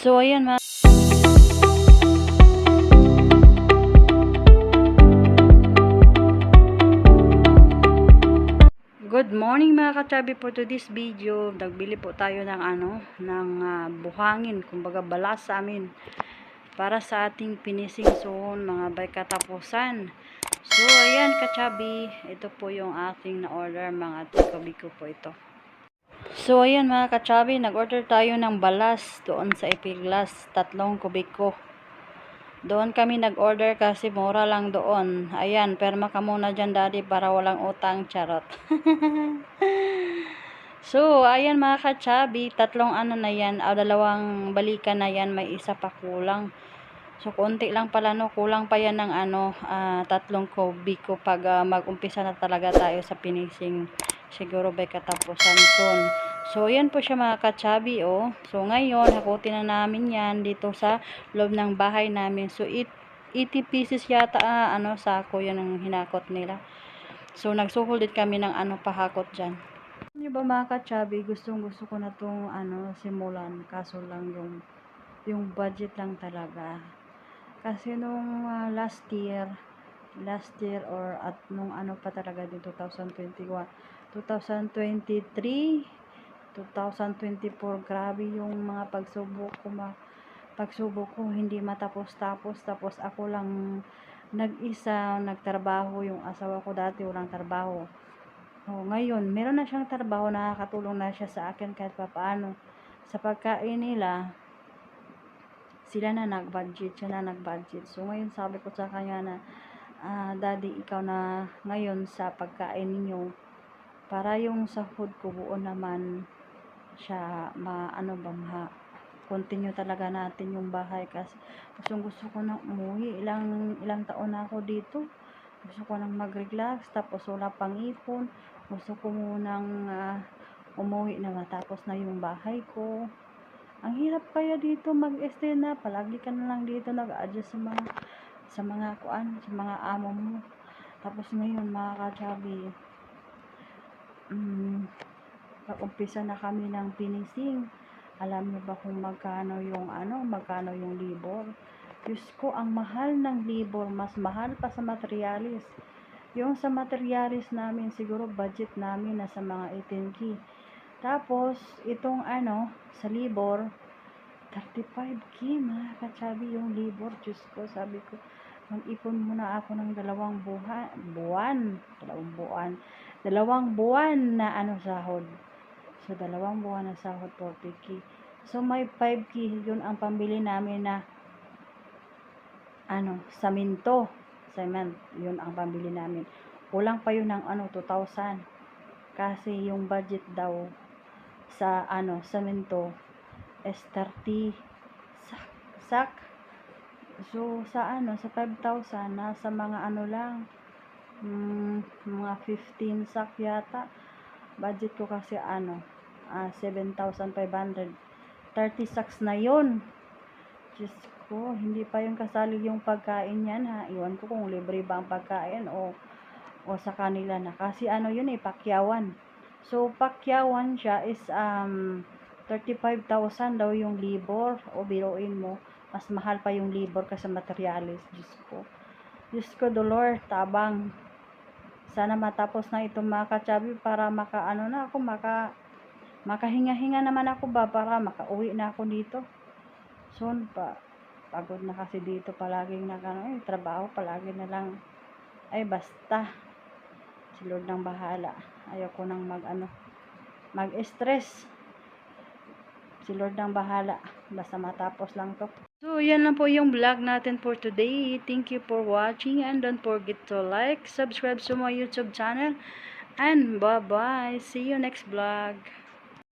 So, ayan mga good morning mga kachabi. For today's video, nagbili po tayo ng buhangin, kumbaga balas sa amin para sa ating finishing soon, mga by katapusan. So, ayan kachabi, ito po yung ating na-order, mga tiko-biko po ito. So, ayan mga kachabi, nag-order tayo ng balas doon sa Epiglas, 3 kubiko. Doon kami nag-order kasi mura lang doon. Ayan, perma ka muna dyan daddy para walang utang, charot. So, ayan mga kachabi, 3 na yan, dalawang balikan na yan, may isa pa kulang. So, konti lang pala no, kulang pa yan ng 3 kubiko pag mag-umpisa na talaga tayo sa finishing. Siguro by katapusan soon. So, yan po siya mga kachabi, oh. So, ngayon, hakutin na namin yan dito sa loob ng bahay namin. So, 80 pieces yata, sako yan ang hinakot nila. So, nagsuhol din kami ng pahakot dyan. Ano ba mga kachabi, gusto ko na itong, simulan. Kaso lang yung budget lang talaga. Kasi nung last year or at nung pa talaga din 2021, 2023, 2024, grabe yung mga pagsubok ko hindi matapos-tapos. Tapos ako lang nag-isa nagtrabaho, yung asawa ko dati walang trabaho. Ngayon meron na siyang trabaho, nakakatulong na siya sa akin kahit papaano sa pagkain nila. Siya na nag-budget. So ngayon sabi ko sa kanya na daddy, ikaw na ngayon sa pagkain ninyo para yung sahod ko buo naman siya continue talaga natin yung bahay. Kasi gusto ko na umuwi, ilang taon na ako dito, gusto ko nang mag-relax, tapos wala pang ipon, gusto ko munang umuwi na matapos na yung bahay ko. Ang hirap kaya dito mag-stay na, palagi ka na lang dito nag-adjust sa mga amo mo. Tapos ngayon mga kachabi, pag-umpisa na kami ng finishing. Alam niyo ba kung magkano yung libor? Diyos ko, ang mahal ng libor, mas mahal pa sa materialis. Yung sa materialis namin, siguro budget namin nasa mga 18K. Tapos, itong sa libor, 35K mga kachabi yung libor. Diyos ko, sabi ko, mag-ipon muna ako ng 2 buwan na sahod. So, 2 buwan na sahod, 40K. So, may 5K, yun ang pambili namin na cement, yun ang pambili namin. Kulang pa yun ng 2,000. Kasi yung budget daw sa semento is 30 sak. So, sa 5,000, nasa mga lang, mga 15 sak yata. Budget ko kasi 7,500. 30 saks na yun. Diyos ko, hindi pa yung kasali yung pagkain yan ha. Iwan ko kung libre ba ang pagkain o sa kanila na. Kasi yun pakyawan. So, pakyawan siya is 35,000 daw yung libor. O biruin mo, mas mahal pa yung libor kasi materialis. Diyos ko, dolor, tabang. Sana matapos na itong mga kachabi para makahinga-hinga naman ako ba, para makauwi na ako dito. Soon pa, pagod na kasi dito palaging trabaho, palagi na lang. Basta si Lord nang bahala. Ayoko nang mag-stress. Si Lord nang bahala. Basta matapos lang to. So, yan lang po yung vlog natin for today. Thank you for watching and don't forget to like, subscribe to my YouTube channel. And bye-bye. See you next vlog.